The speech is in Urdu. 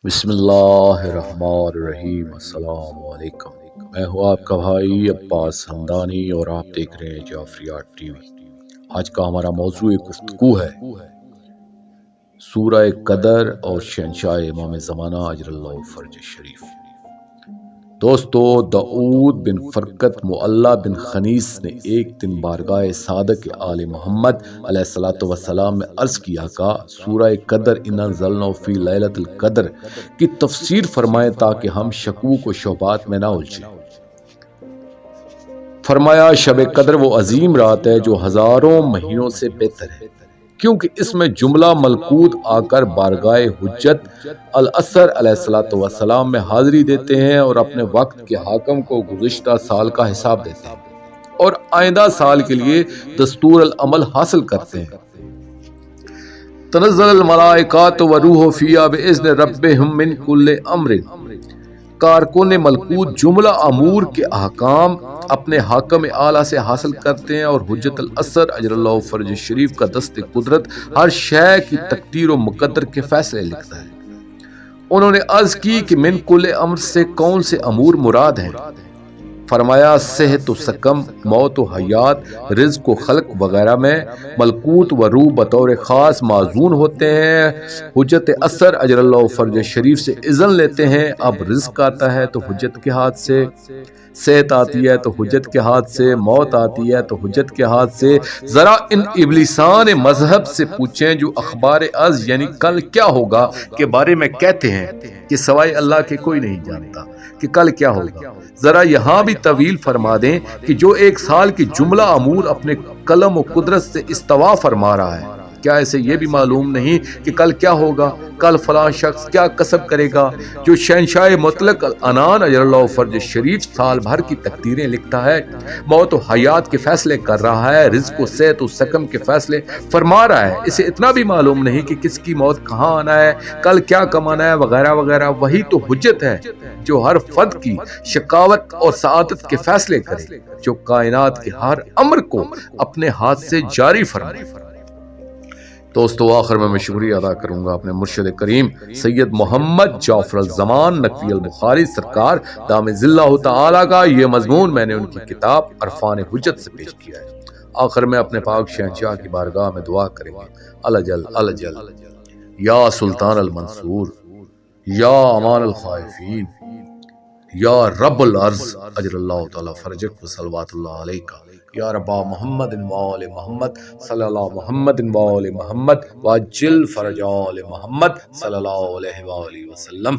بسم اللہ الرحمن الرحیم۔ السلام علیکم، میں ہوں آپ کا بھائی عباس حمدانی اور آپ دیکھ رہے ہیں جعفریات ٹی وی۔ آج کا ہمارا موضوع گفتگو ہے سورہ قدر اور شہنشاہ امام زمانہ اجر اللہ فرج شریف۔ دوستو، داؤد بن فرقت معلی بن خنیس نے ایک دن بارگاہ صادق آل محمد علیہ السلام میں عرض کیا کہ سورہ قدر انا انزلناہ فی لیلۃ القدر کی تفسیر فرمائیں تاکہ ہم شکوک و شبہات میں نہ الجھیں۔ فرمایا شب قدر وہ عظیم رات ہے جو ہزاروں مہینوں سے بہتر ہے، کیونکہ اس میں جملہ ملکوت آ کر بارگاہ حجت الاسر علیہ السلام میں حاضری دیتے ہیں اور اپنے وقت کے حاکم کو گزشتہ سال کا حساب دیتے ہیں اور آئندہ سال کے لیے دستور العمل حاصل کرتے ہیں۔ تنزل الملائکۃ والروح فیہا باذن ربہم من کل امر، کارکن ملکوت جملہ امور کے احکام اپنے حاکم اعلیٰ سے حاصل کرتے ہیں اور حجت الاسر اجر اللہ فرج شریف کا دست قدرت ہر شے کی تقدیر و مقدر کے فیصلے لکھتا ہے۔ انہوں نے عرض کی کہ من کل امر سے کون سے امور مراد ہیں؟ فرمایا صحت و سقم، موت و حیات، رزق و خلق وغیرہ میں ملکوت و روح بطور خاص معزون ہوتے ہیں۔ حجت اثر اجر اللہ فرج شریف سے اذن لیتے ہیں، اب رزق آتا ہے تو حجت کے ہاتھ سے، صحت آتی ہے تو حجت کے ہاتھ سے، موت آتی ہے تو حجت کے ہاتھ سے۔ ذرا ان ابلیسان مذہب سے پوچھیں جو اخبار از یعنی کل کیا ہوگا کے بارے میں کہتے ہیں کہ سوائے اللہ کے کوئی نہیں جانتا کہ کل کیا ہوگا۔ ذرا یہاں بھی طویل فرما دیں کہ جو ایک سال کی جملہ امور اپنے قلم و قدرت سے استوا فرما رہا ہے، کیا اسے یہ بھی معلوم نہیں کہ کل کیا ہوگا، کل فلاں شخص کیا کسب کرے گا؟ جو شہنشاہ مطلق العنان اجر اللہ فرج شریف سال بھر کی تقدیریں لکھتا ہے، موت و حیات کے فیصلے کر رہا ہے، رزق و صحت و سقم کے فیصلے فرما رہا ہے، اسے اتنا بھی معلوم نہیں کہ کس کی موت کہاں آنا ہے، کل کیا کمانا ہے وغیرہ وغیرہ۔ وہی تو حجت ہے جو ہر فرد کی شقاوت اور سعادت کے فیصلے کرے، جو کائنات کے ہر امر کو اپنے ہاتھ سے جاری فرمائے۔ دوستو، آخر میں شکریہ ادا کروں گا اپنے مرشد کریم سید محمد جعفر الزمان نقوی البخاری سرکار دام ذلہ تعالی کا۔ یہ مضمون میں نے ان کی کتاب عرفان حجت سے پیش کیا ہے۔ آخر میں اپنے پاک شہنشاہ کی بارگاہ میں دعا کریں گے، الجل الجل یا سلطان المنصور، یا امان الخائفین، یا رب العرض اجر اللہ تعالی فرجک و صلوات اللہ علیکہ، یا ربا محمد و آل محمد صلی اللہ محمد و آل محمد واجل فرج آل محمد صلی اللہ علیہ وآلہ وسلم۔